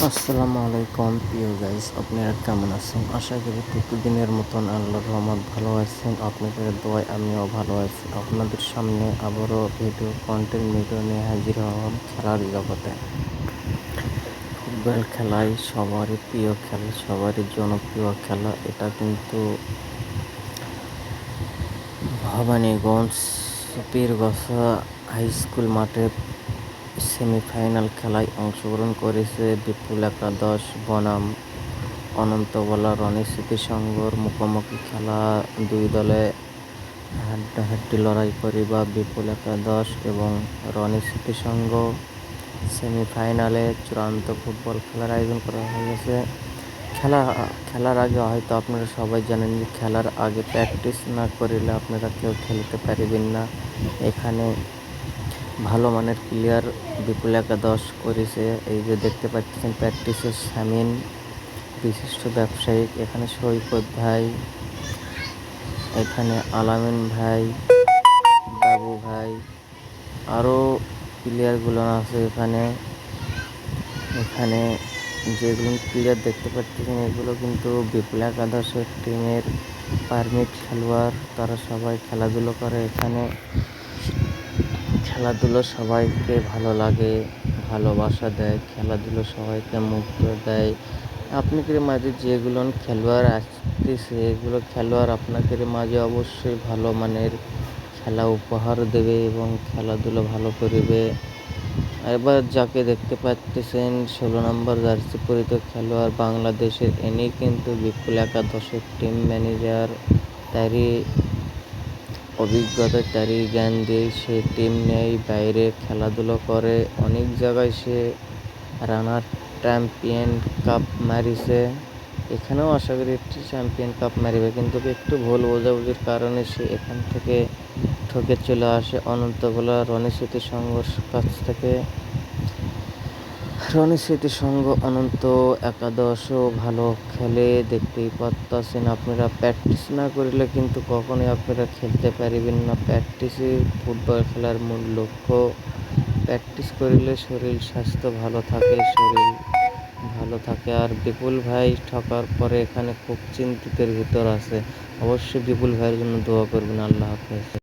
আসসালামু আলাইকুম প্রিয় গাইস, আপনারা কেমন আছেন? আশা করি প্রতিদিনের মতন আল্লাহর রহমত ভালো আছেন। আপনাদের দোয়ায় আমিও ভালো আছি। আপনাদের সামনে আবারও ভিডিও নিয়ে হাজির হলাম খেলার জগতে। ফুটবল খেলাই সবারই প্রিয় খেলা, সবারই জনপ্রিয় খেলা। এটা কিন্তু ভবানীগঞ্জ পীরগাছা হাই স্কুল মাঠে সেমিফাইনাল খেলায় অংশগ্রহণ করেছে বিপুল একাদশ বনাম অনন্তবলা রনি স্মৃতি সংঘর মুখোমুখি খেলা। দুই দলে হাড্ডাহাড্ডি লড়াই করিবা বিপুল একাদশ এবং রনি স্মৃতি সংঘ। সেমিফাইনালে চূড়ান্ত ফুটবল খেলার আয়োজন করা হয়েছে। খেলার আগে হয়তো আপনারা সবাই জানেন যে খেলার আগে প্র্যাকটিস না করিলে আপনারা কেউ খেলতে পারবেন না। এখানে ভালো মানের প্লেয়ার বিপুল একাদশ করেছে। এই যে দেখতে পাচ্ছেন প্র্যাকটিসে শামিন, বিশিষ্ট ব্যবসায়িক, এখানে সৈকত ভাই, এখানে আলামিন ভাই, বাবু ভাই, আরও প্লেয়ারগুলো আছে। এখানে যেগুলো প্লেয়ার দেখতে পাচ্ছেন এগুলো কিন্তু বিপুল একাদশের টিমের পারমিট খেলোয়াড়। তারা সবাই খেলাধুলো করে। এখানে খেলাধুলো সবাইকে ভালো লাগে, ভালোবাসা দেয়, খেলাধুলো সবাইকে মুগ্ধ দেয়। আপনাদের মাঝে যেগুলো খেলোয়াড় আসতেছে এগুলো খেলোয়াড় আপনাদের মাঝে অবশ্যই ভালো মানের খেলা উপহার দেবে এবং খেলাধুলো ভালো করবে। এবার যাকে দেখতে পাচ্ছেন 16 নম্বর জার্সি পরিহিত খেলোয়াড় বাংলাদেশের, ইনি কিন্তু বিপুল একাদশের টিম ম্যানেজার। তারই অভিজ্ঞতা, তারই জ্ঞান দিয়ে সে টিম নেয়, বাইরে খেলাধুলো করে। অনেক জায়গায় সে রানার চ্যাম্পিয়ন কাপ মারিছে। এখানেও আশা করি একটি চ্যাম্পিয়ন কাপ মারিবে, কিন্তু একটু ভুল বোঝাবুঝির কারণে সে এখান থেকে ঠকে চলে আসে অনন্তবলা রনি স্মৃতি সংঘর কাছ থেকে। রনি স্মৃতি সংঘ অনন্ত একাদশও ভালো খেলে, দেখতেই পাচ্ছেন আপনারা। প্র্যাকটিস না করলে কিন্তু কখনোই আপনারা খেলতে পারবেন না। প্র্যাকটিসই ফুটবল খেলার মূল লক্ষ্য। প্র্যাকটিস করলে শরীর স্বাস্থ্য ভালো থাকে। আর বিপুল ভাই ঠকার পরে এখানে খুব চিন্তিতের ভিতর আছে। অবশ্যই বিপুল ভাইয়ের জন্য দোয়া করবেন। আল্লাহ হাফেজ।